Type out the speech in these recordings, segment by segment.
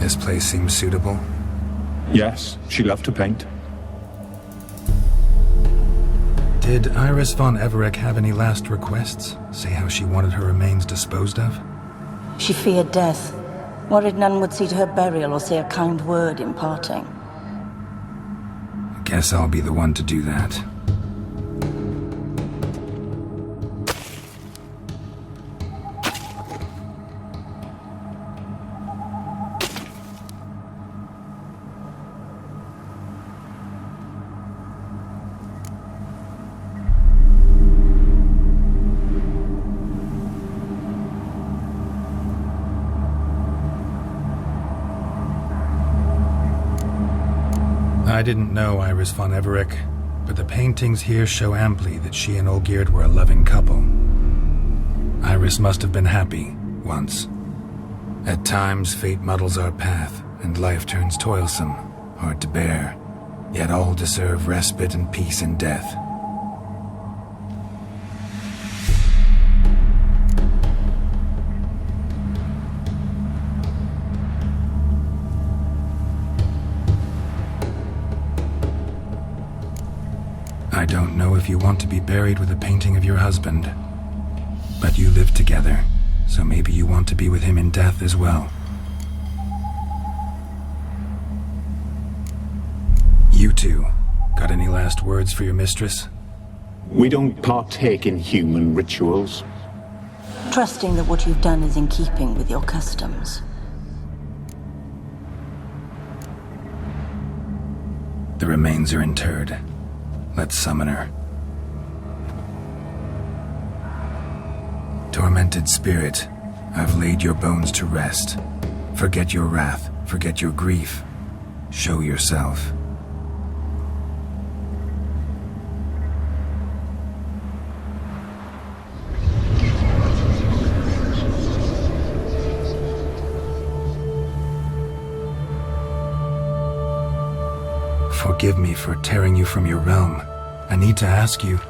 This place seems suitable. Yes, she loved to paint. Did Iris von Everec have any last requests? Say how she wanted her remains disposed of? She feared death. Worried none would see to her burial or say a kind word in parting. Guess I'll be the one to do that. I didn't know Iris von Everec, but the paintings here show amply that she and Olgierd were a loving couple. Iris must have been happy, once. At times, fate muddles our path, and life turns toilsome, hard to bear. Yet all deserve respite and peace in death. I don't know if you want to be buried with a painting of your husband, but you live together, so maybe you want to be with him in death as well. You two, got any last words for your mistress? We don't partake in human rituals. Trusting that what you've done is in keeping with your customs. The remains are interred. Let's summon her. Tormented spirit, I've laid your bones to rest. Forget your wrath, forget your grief. Show yourself. Forgive me for tearing you from your realm. I need to ask you.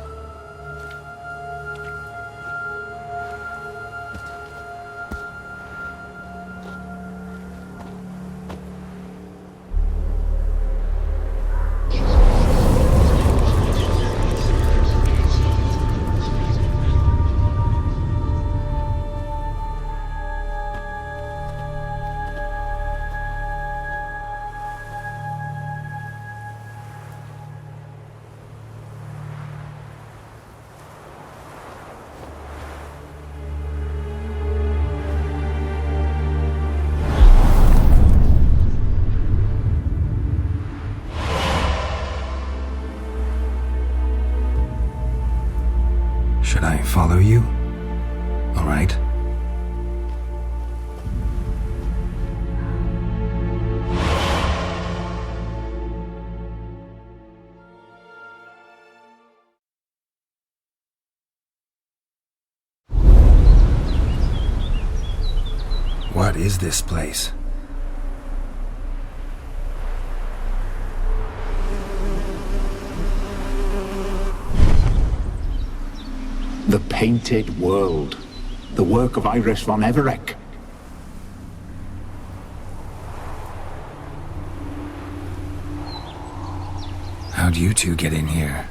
Should I follow you? All right. What is this place? The Painted World. The work of Iris von Everec. How'd you two get in here?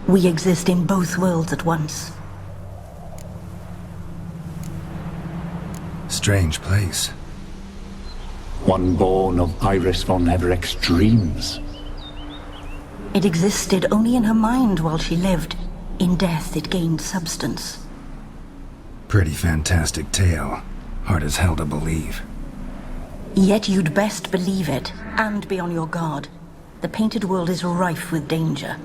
We exist in both worlds at once. Strange place. One born of Iris von Everec's dreams. It existed only in her mind while she lived. In death, it gained substance. Pretty fantastic tale. Hard as hell to believe. Yet you'd best believe it, and be on your guard. The painted world is rife with danger.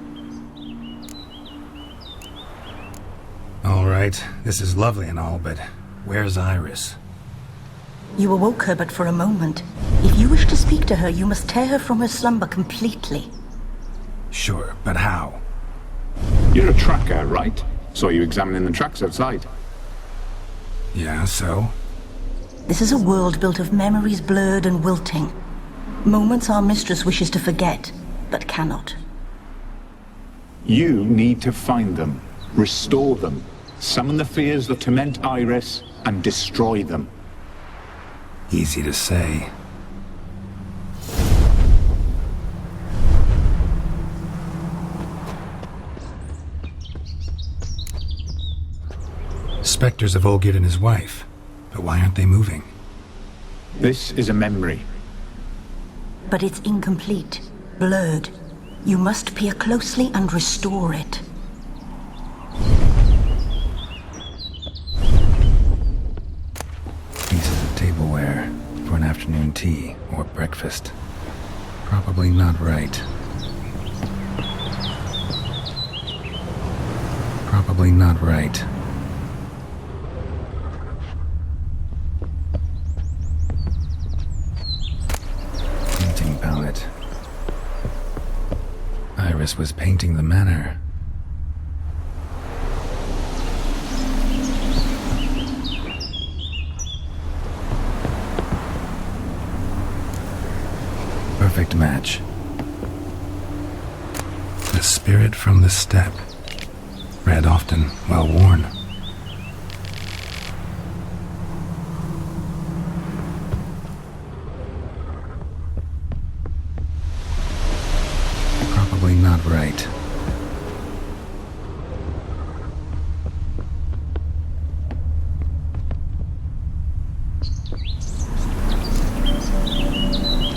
All right, this is lovely and all, but where's Iris? You awoke her but for a moment. If you wish to speak to her, you must tear her from her slumber completely. Sure, but how? You're a tracker, right? Saw you examining the tracks outside. Yeah, so? This is a world built of memories blurred and wilting. Moments our mistress wishes to forget, but cannot. You need to find them, restore them, summon the fears that torment Iris, and destroy them. Easy to say. specters of Olgierd and his wife. But why aren't they moving? This is a memory. But it's incomplete, blurred. You must peer closely and restore it. Pieces of tableware for an afternoon tea or breakfast. Probably not right. Probably not right. Painting palette. Iris was painting the manor. Perfect match. The spirit from the steppe. Read often, well worn. Probably not right.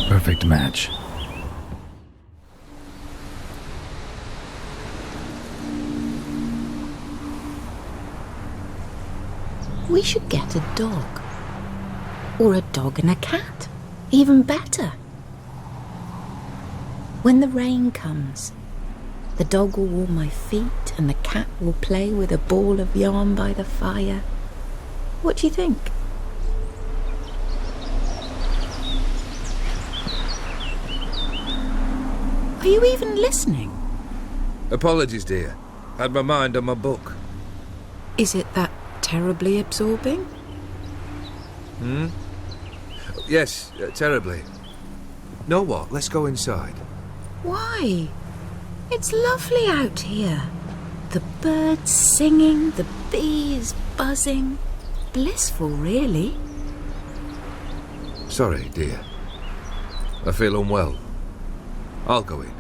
Perfect match. We should get a dog. Or a dog and a cat. Even better. When the rain comes, the dog will warm my feet and the cat will play with a ball of yarn by the fire. What do you think? Are you even listening? Apologies, dear. Had my mind on my book. Is it that terribly absorbing? Yes, terribly. Know what? Let's go inside. Why? It's lovely out here. The birds singing, the bees buzzing. Blissful, really. Sorry, dear. I feel unwell. I'll go in.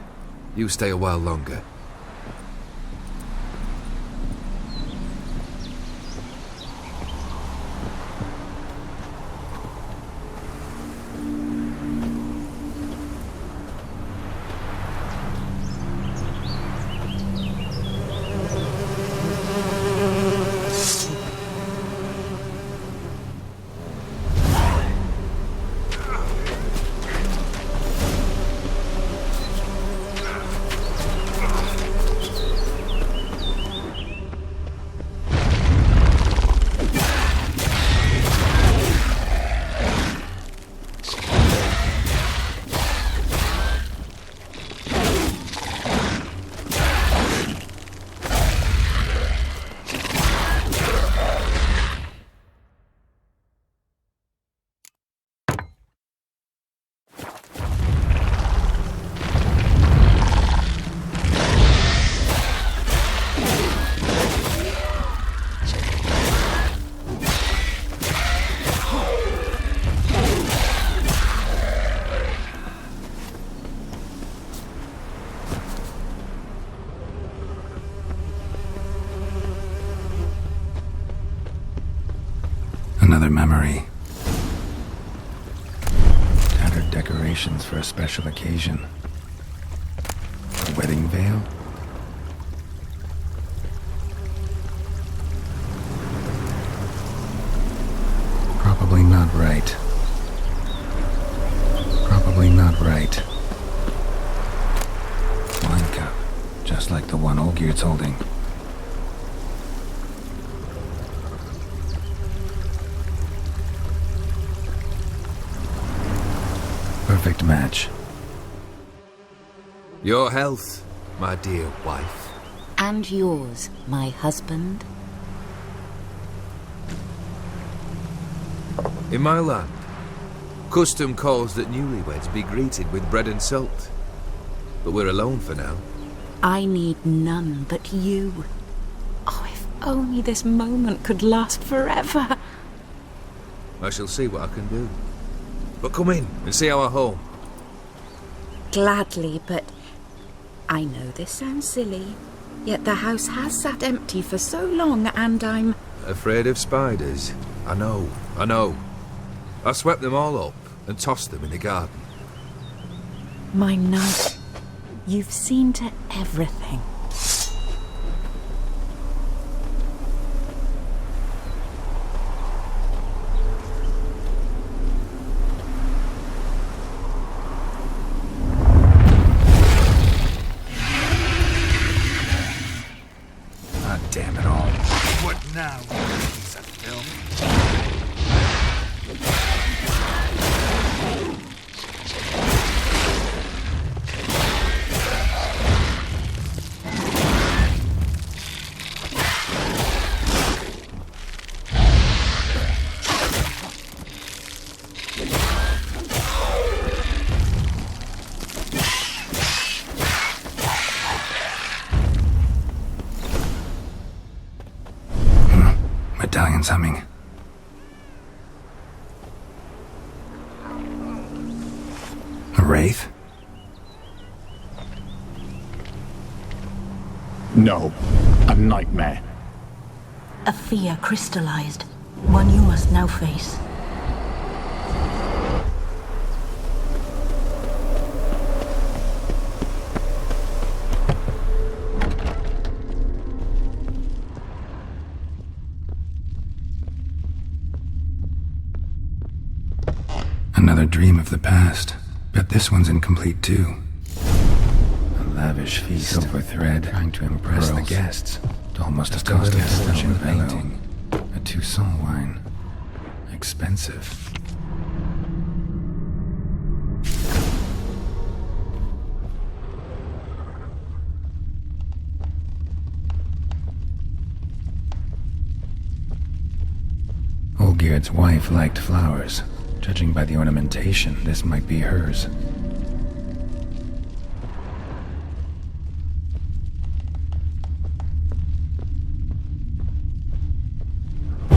You stay a while longer. Another memory. Tattered decorations for a special occasion. A wedding veil? Probably not right. Probably not right. Wine cup, just like the one Olgierd's holding. Perfect match. Your health, my dear wife. And yours, my husband. In my land, custom calls that newlyweds be greeted with bread and salt. But we're alone for now. I need none but you. Oh, if only this moment could last forever. I shall see what I can do. But come in and see our home. Gladly, but I know this sounds silly, yet the house has sat empty for so long and I'm Afraid of spiders? I know. I swept them all up and tossed them in the garden. My knight, you've seen to everything. Ah, damn it all. What now? Piece of film. Medallion's humming. A wraith? No, a nightmare. A fear crystallized, one you must now face. Another dream of the past. Bet this one's incomplete too. A lavish feast. Silver thread. Trying to impress the guests. It almost have cost a fortune painting. A Toussaint wine. Expensive. Olgierd's wife liked flowers. Judging by the ornamentation, this might be hers.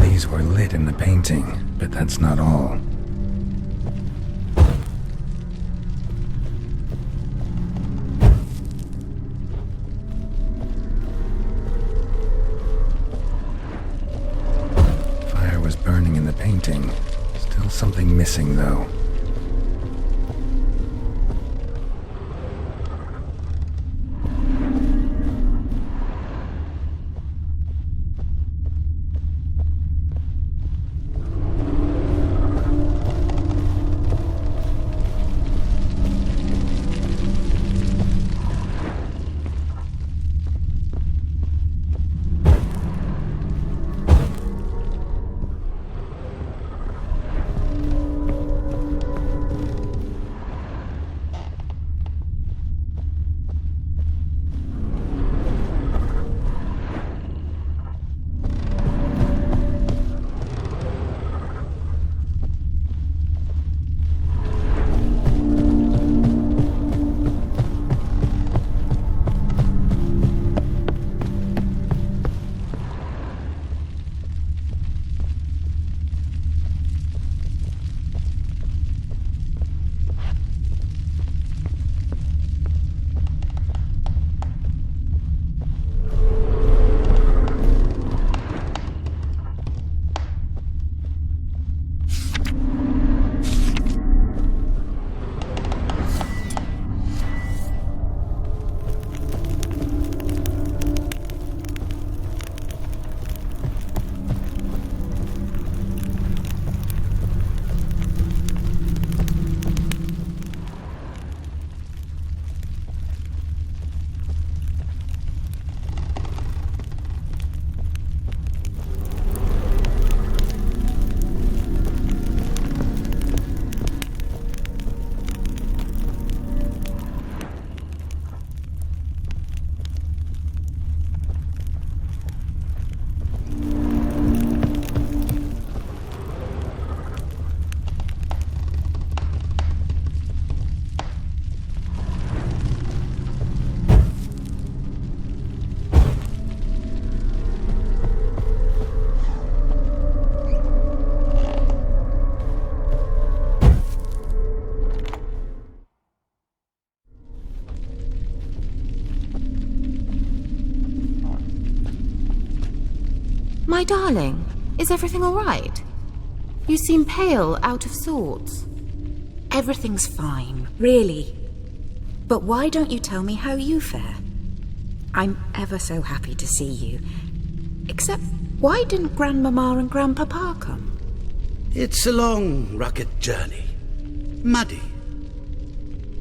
These were lit in the painting, but that's not all. Fire was burning in the painting. Still something missing, though. My darling, is everything all right? You seem pale, out of sorts. Everything's fine, really. But why don't you tell me how you fare? I'm ever so happy to see you. Except, why didn't Grandmama and Grandpapa come? It's a long, rugged journey. Muddy.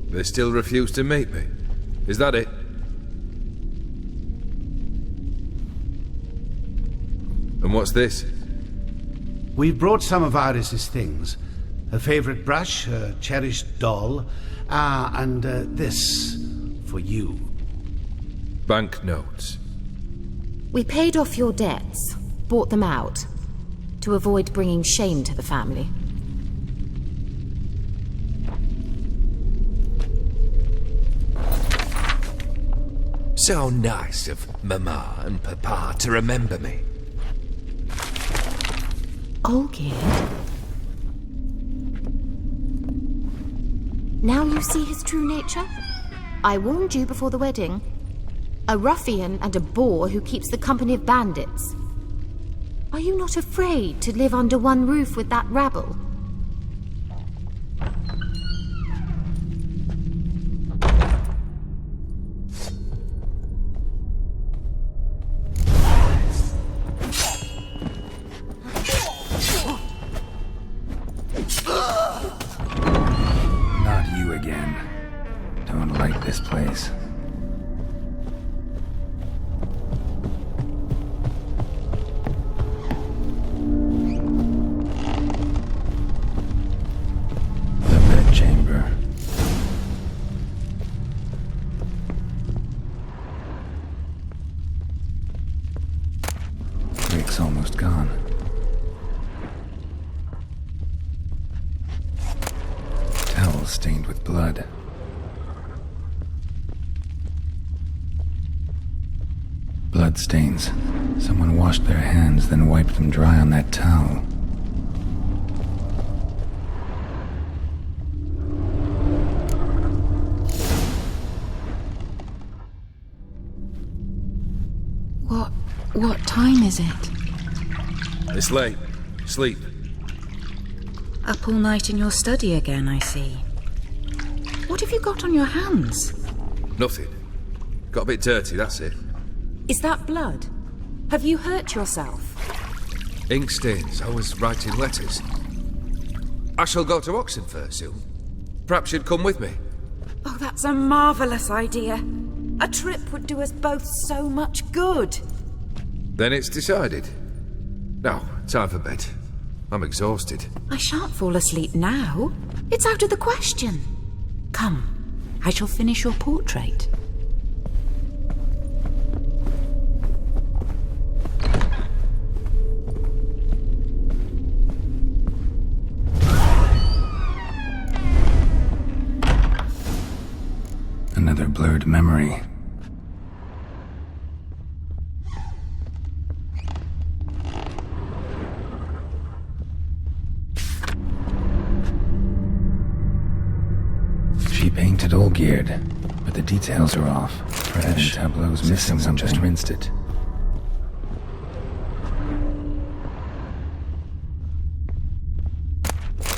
They still refuse to meet me. Is that it? And what's this? We've brought some of Iris's things. Her favorite brush, her cherished doll, and this for you. Banknotes. We paid off your debts, bought them out, to avoid bringing shame to the family. So nice of Mama and Papa to remember me. Olgierd? Now you see his true nature? I warned you before the wedding. A ruffian and a boor who keeps the company of bandits. Are you not afraid to live under one roof with that rabble? Not you again. Don't like this place. Rick's almost gone. Towel stained with blood. Blood stains. Someone washed their hands, then wiped them dry on that towel. What time is it? It's late. Sleep. Up all night in your study again, I see. What have you got on your hands? Nothing. Got a bit dirty, that's it. Is that blood? Have you hurt yourself? Ink stains. I was writing letters. I shall go to Oxenfurt soon. Perhaps you'd come with me. Oh, that's a marvellous idea. A trip would do us both so much good. Then it's decided. Now, time for bed. I'm exhausted. I shan't fall asleep now. It's out of the question. Come, I shall finish your portrait. Another blurred memory. She painted Olgierd, but the details are off. Fresh tableau's missing something. Just rinsed it.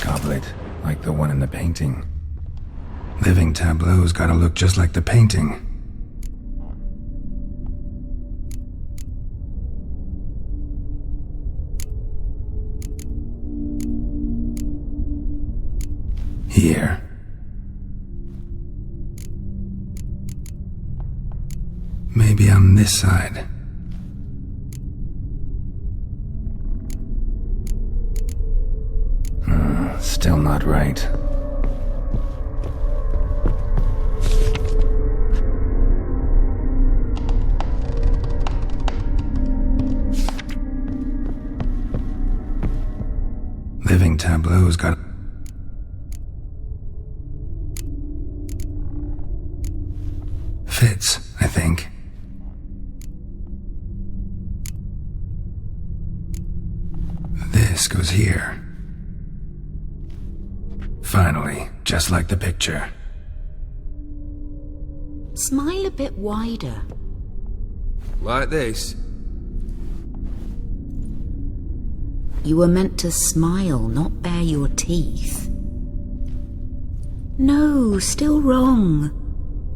Goblet, like the one in the painting. Living tableau's gotta look just like the painting. Here. Maybe on this side. Still not right. Living tableau's got... fits, I think. This goes here. Finally, just like the picture. Smile a bit wider. Like this? You were meant to smile, not bare your teeth. No, still wrong.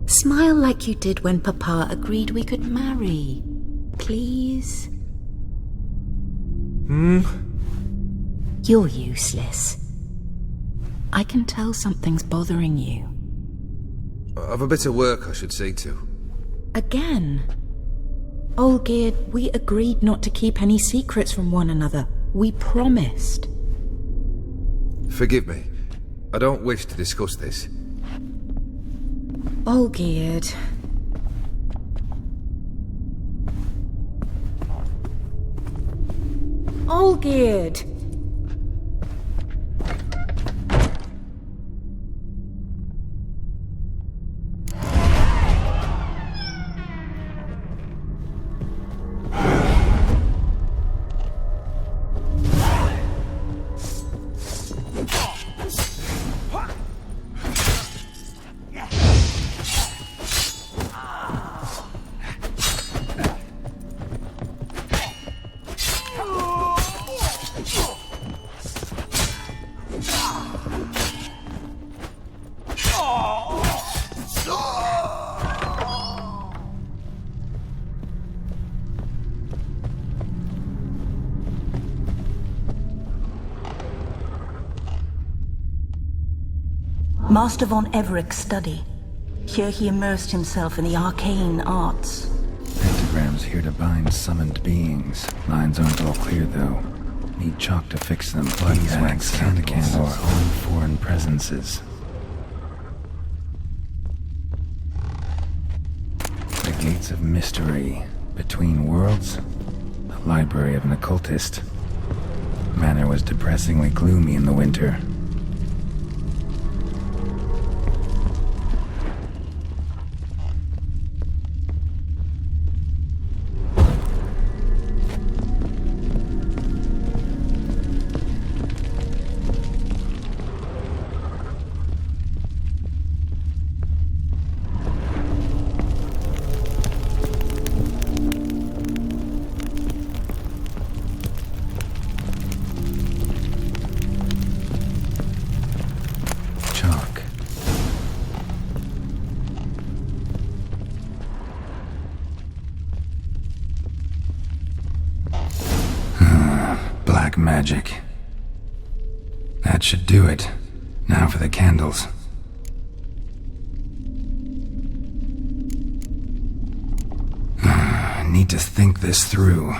Smile like you did when Papa agreed we could marry. Please? You're useless. I can tell something's bothering you. I've a bit of work I should see to. Again? Olgierd, we agreed not to keep any secrets from one another. We promised. Forgive me. I don't wish to discuss this. Olgierd. Olgierd! Master von Everec's study. Here he immersed himself in the arcane arts. Pentagrams here to bind summoned beings. Lines aren't all clear, though. Need chalk to fix them. Beeswax candles or own foreign presences. The Gates of Mystery. Between Worlds? The library of an occultist. Manor was depressingly gloomy in the winter. Magic. That should do it. Now for the candles. I need to think this through.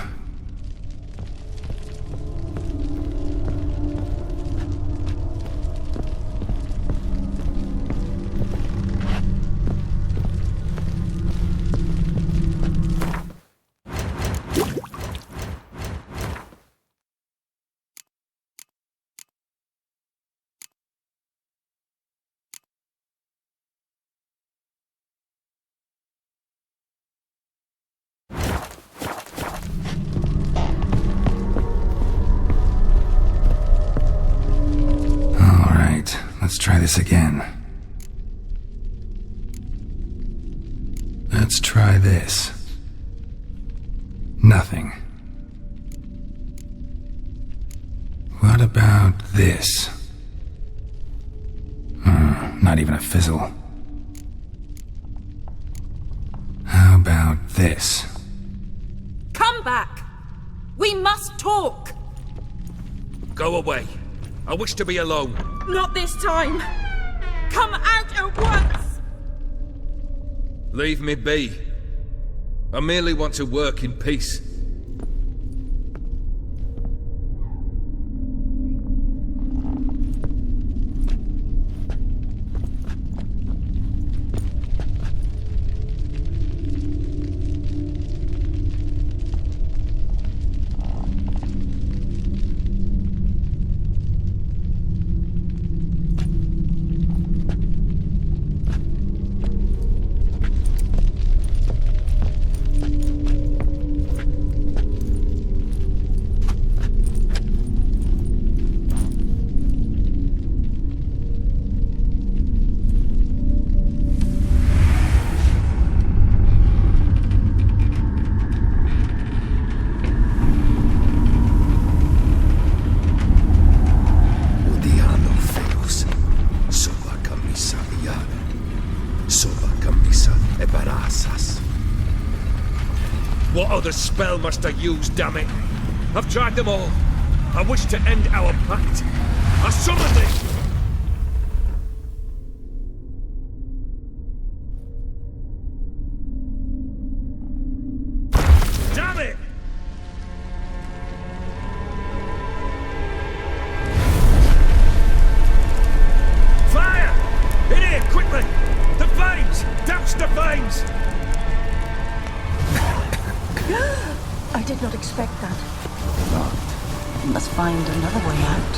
Let's try this again. Let's try this. Nothing. What about this? Not even a fizzle. How about this? Come back! We must talk! Go away. I wish to be alone. Not this time! Come out at once! Leave me be. I merely want to work in peace. What other spell must I use, damn it? I've tried them all. I wish to end our pact. I summoned it! Damn it! Fire! In here, quickly! The flames! Douse the flames! I did not expect that. But must find another way out.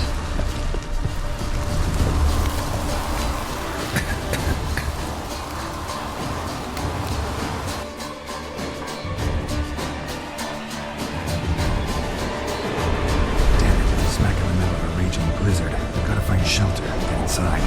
Damn it, smack in the middle of a raging blizzard. I've got to find shelter and get inside.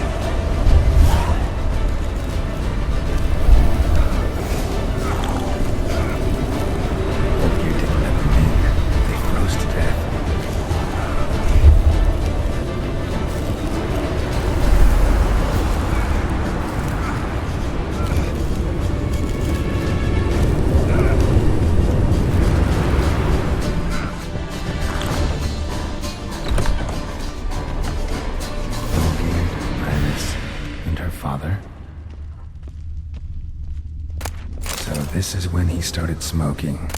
This is when he started smoking.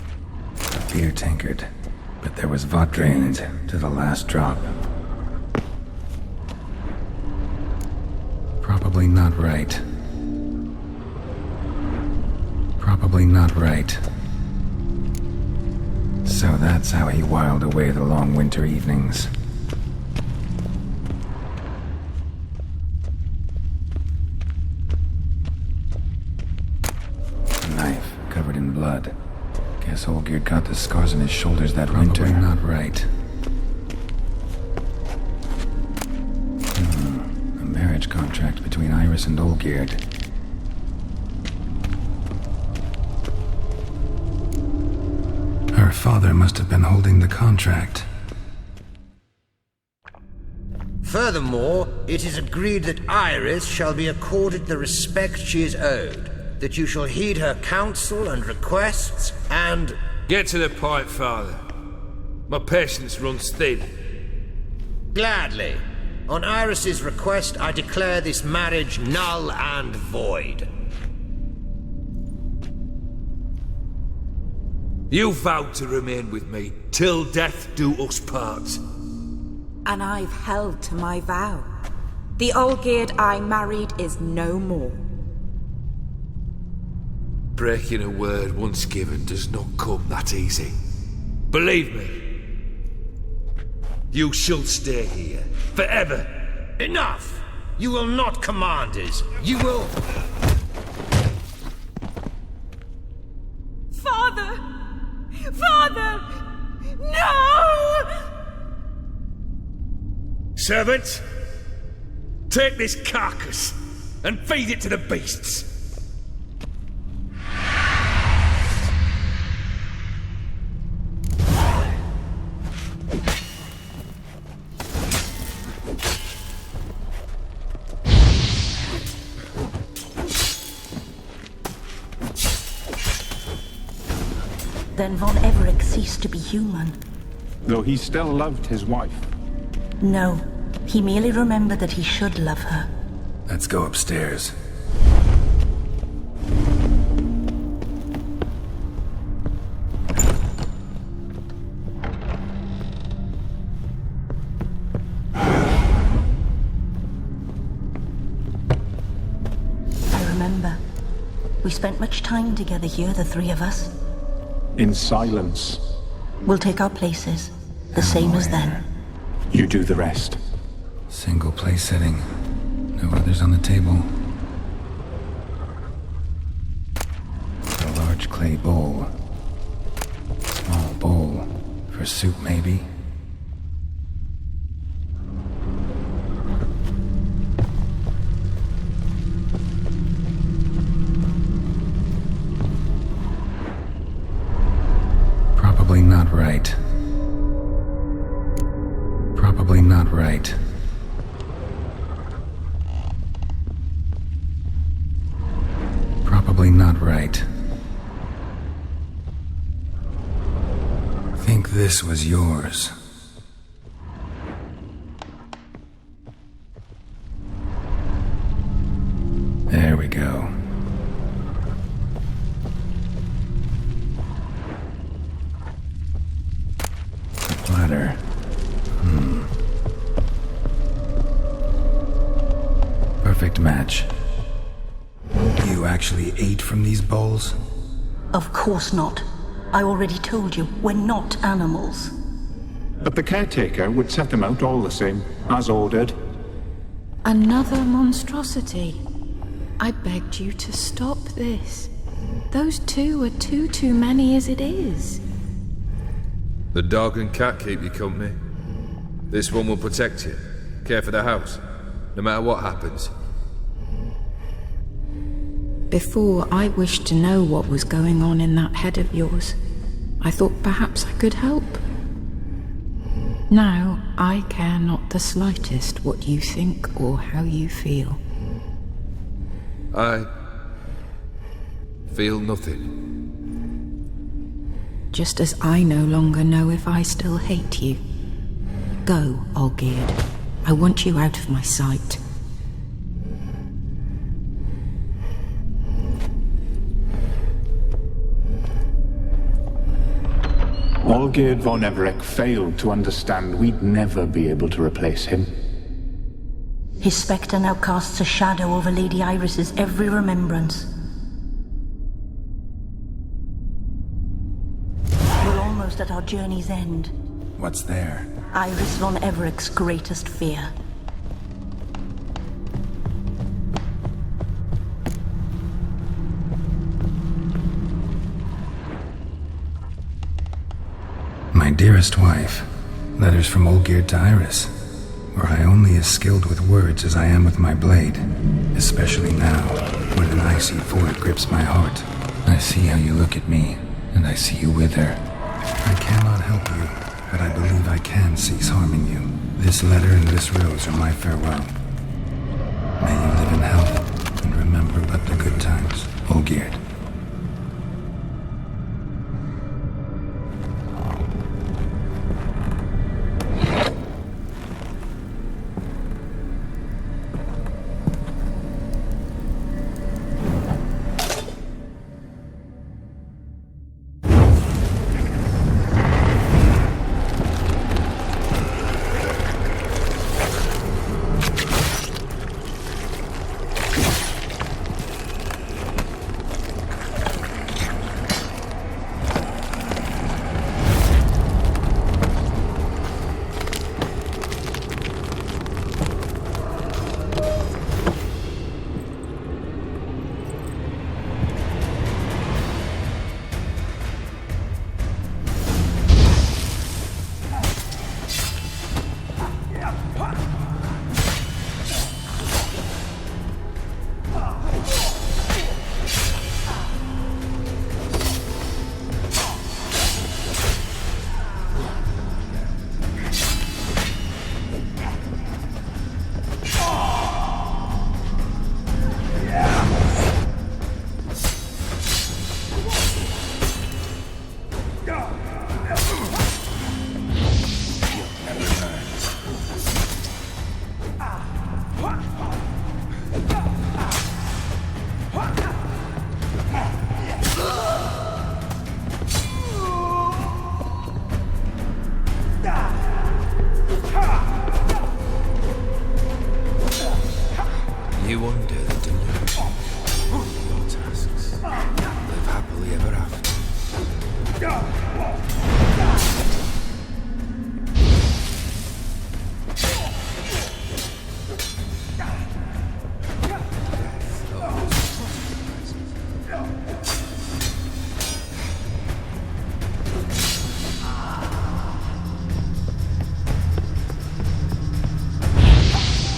A beer tankard, but there was vodka in it to the last drop. Probably not right. Probably not right. So that's how he whiled away the long winter evenings. Covered in blood. Guess Olgierd got the scars on his shoulders that winter. Probably not right. A marriage contract between Iris and Olgierd. Her father must have been holding the contract. Furthermore, it is agreed that Iris shall be accorded the respect she is owed. That you shall heed her counsel and requests, and... Get to the point, Father. My patience runs thin. Gladly. On Iris's request, I declare this marriage null and void. You vowed to remain with me, till death do us part. And I've held to my vow. The Olgierd I married is no more. Breaking a word once given does not come that easy. Believe me. You shall stay here, forever. Enough! You will not command us. You will... Father! Father! No! Servant, take this carcass and feed it to the beasts. Then von Everec ceased to be human. Though he still loved his wife. No, he merely remembered that he should love her. Let's go upstairs. I remember. We spent much time together here, the three of us. In silence. We'll take our places, the same as then. You do the rest. Single place setting. No others on the table. A large clay bowl. Small bowl. For soup, maybe? Probably not right. Probably not right. Probably not right. this was yours. There we go. Letter. Perfect match. You actually ate from these bowls? Of course not. I already told you, we're not animals. But the caretaker would set them out all the same, as ordered. Another monstrosity. I begged you to stop this. Those two are too many as it is. The dog and cat keep you company. This one will protect you, care for the house, no matter what happens. Before I wished to know what was going on in that head of yours, I thought perhaps I could help. Now, I care not the slightest what you think or how you feel. I feel nothing. Just as I no longer know if I still hate you. Go, Olgierd. I want you out of my sight. Olgierd von Everec failed to understand we'd never be able to replace him. His spectre now casts a shadow over Lady Iris's every remembrance. We're almost at our journey's end. What's there? Iris von Everec's greatest fear. My dearest wife, letters from Olgierd to Iris. Were I only as skilled with words as I am with my blade, especially now, when an icy void grips my heart. I see how you look at me, and I see you wither. I cannot help you, but I believe I can cease harming you. This letter and this rose are my farewell. May you live in health, and remember but the good times, Olgierd. You wonder the delusion of your tasks. Live happily ever after.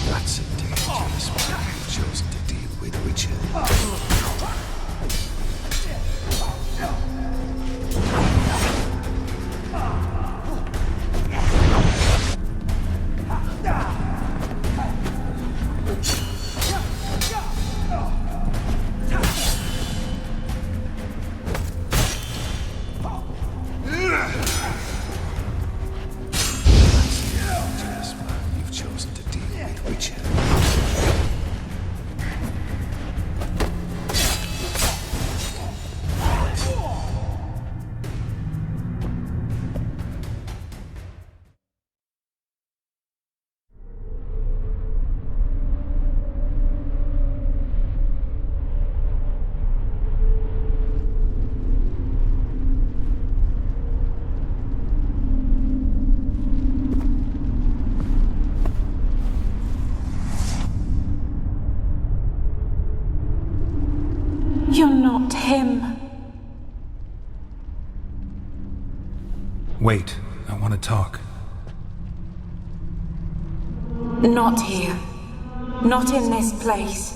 That's a dangerous man you've chosen to deal with, Richard. him. Wait, I want to talk. Not here. Not in this place.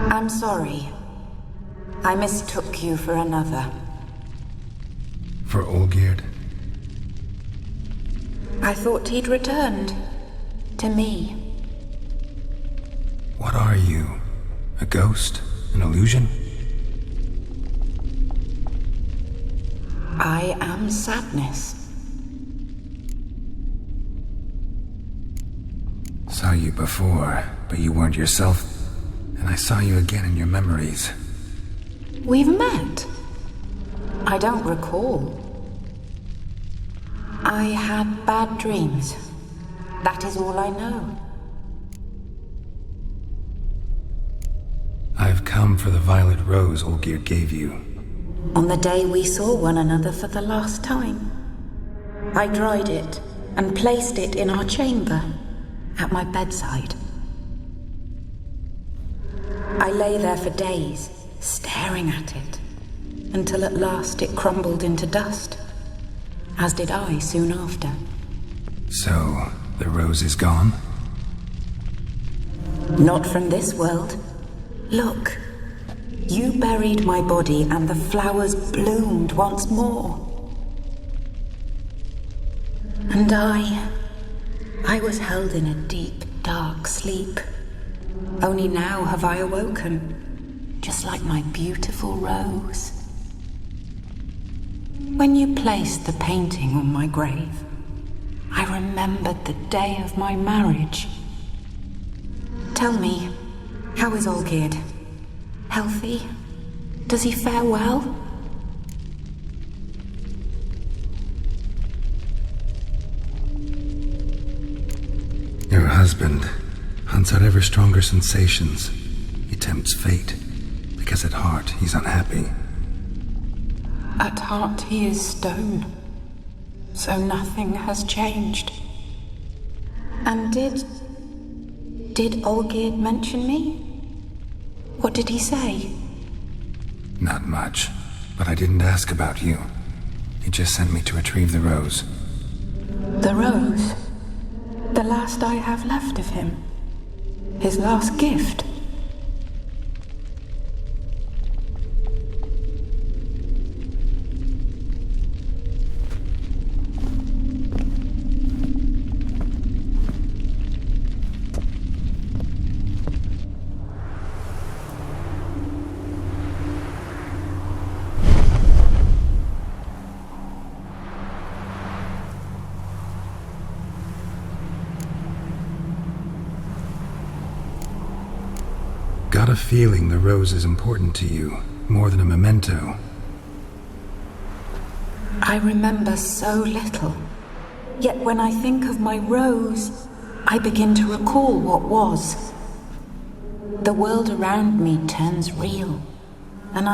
I'm sorry. I mistook you for another. For Olgierd? I thought he'd returned. To me. What are you? A ghost? An illusion? I am sadness. Saw you before, but you weren't yourself. And I saw you again in your memories. We've met. I don't recall. I had bad dreams. That is all I know. I've come for the violet rose Olgierd gave you. On the day we saw one another for the last time, I dried it and placed it in our chamber, at my bedside. I lay there for days, staring at it, until at last it crumbled into dust, as did I soon after. So, the rose is gone? Not from this world. Look, you buried my body and the flowers bloomed once more. And I was held in a deep, dark sleep. Only now have I awoken, just like my beautiful rose. When you placed the painting on my grave, I remembered the day of my marriage. Tell me, how is Olgierd? Healthy? Does he fare well? Your husband hunts out ever stronger sensations. He tempts fate, because at heart he's unhappy. At heart he is stone, so nothing has changed. And did Olgierd mention me? What did he say? Not much, but I didn't ask about you. He just sent me to retrieve the rose. The rose? The last I have left of him? His last gift? Got a feeling the rose is important to you, more than a memento. I remember so little. Yet when I think of my rose, I begin to recall what was. The world around me turns real, and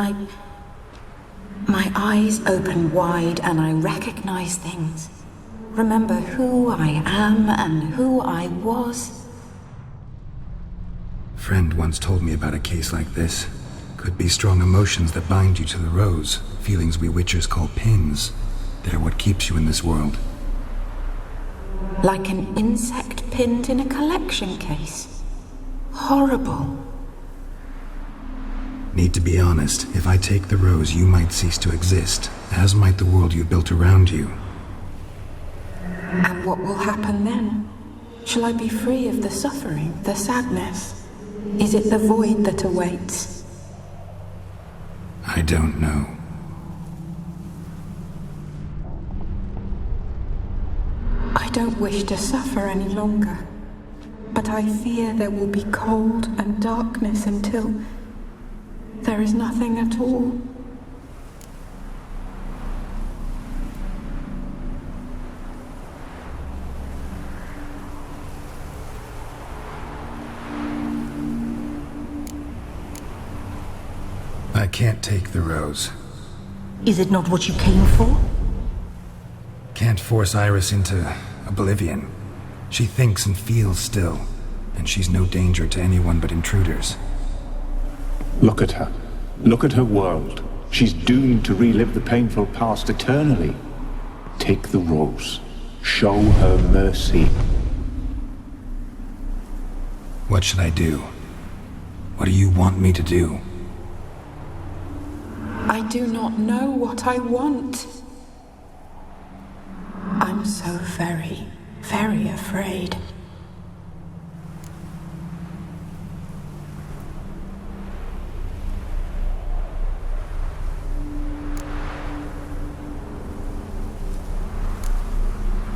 my eyes open wide and I recognize things. Remember who I am and who I was. Friend once told me about a case like this. Could be strong emotions that bind you to the rose, feelings we witchers call pins. They're what keeps you in this world. Like an insect pinned in a collection case. Horrible. Need to be honest, if I take the rose, you might cease to exist, as might the world you built around you. And what will happen then? Shall I be free of the suffering, the sadness? Is it the void that awaits? I don't know. I don't wish to suffer any longer, but I fear there will be cold and darkness until there is nothing at all. I can't take the rose. Is it not what you came for? Can't force Iris into oblivion. She thinks and feels still, and she's no danger to anyone but intruders. Look at her. Look at her world. She's doomed to relive the painful past eternally. Take the rose. Show her mercy. What should I do? What do you want me to do? I do not know what I want. I'm so very, very afraid.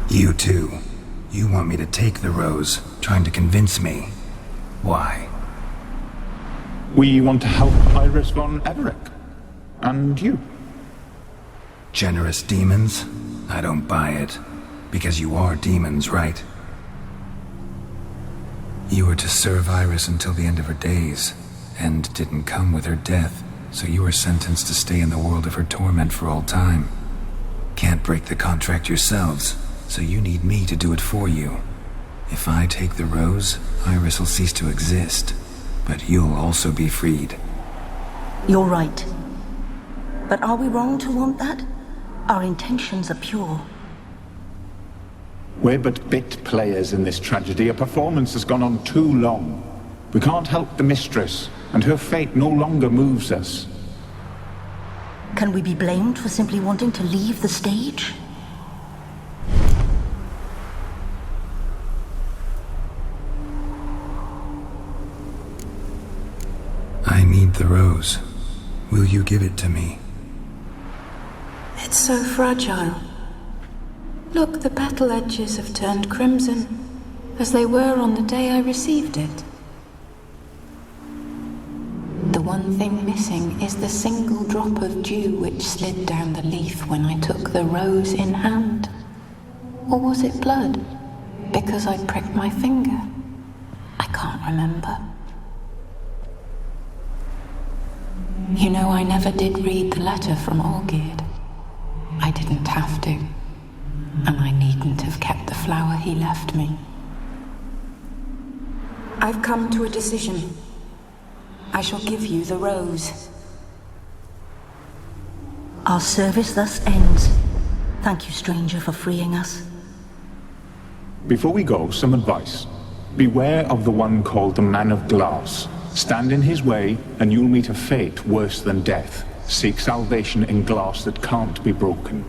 You too. You want me to take the rose, trying to convince me. Why? We want to help Iris von Everec. And you. Generous demons? I don't buy it. Because you are demons, right? You were to serve Iris until the end of her days. End didn't come with her death, so you were sentenced to stay in the world of her torment for all time. Can't break the contract yourselves, so you need me to do it for you. If I take the rose, Iris will cease to exist. But you'll also be freed. You're right. But are we wrong to want that? Our intentions are pure. We're but bit players in this tragedy. A performance has gone on too long. We can't help the mistress, and her fate no longer moves us. Can we be blamed for simply wanting to leave the stage? I need the rose. Will you give it to me? It's so fragile. Look, the petal edges have turned crimson, as they were on the day I received it. The one thing missing is the single drop of dew which slid down the leaf when I took the rose in hand. Or was it blood? Because I pricked my finger? I can't remember. You know, I never did read the letter from Olgierd. I didn't have to. And I needn't have kept the flower he left me. I've come to a decision. I shall give you the rose. Our service thus ends. Thank you, stranger, for freeing us. Before we go, some advice. Beware of the one called the Man of Glass. Stand in his way, and you'll meet a fate worse than death. Seek salvation in glass that can't be broken.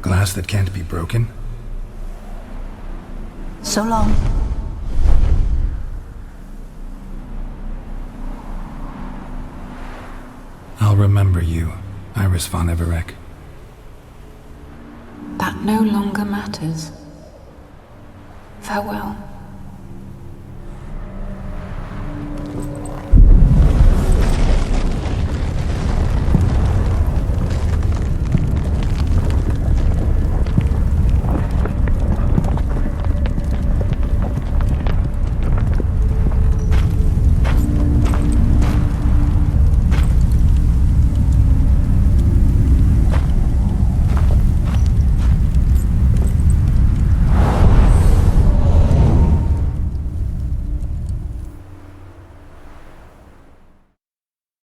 Glass that can't be broken? So long. I'll remember you, Iris von Everec. That no longer matters. Farewell.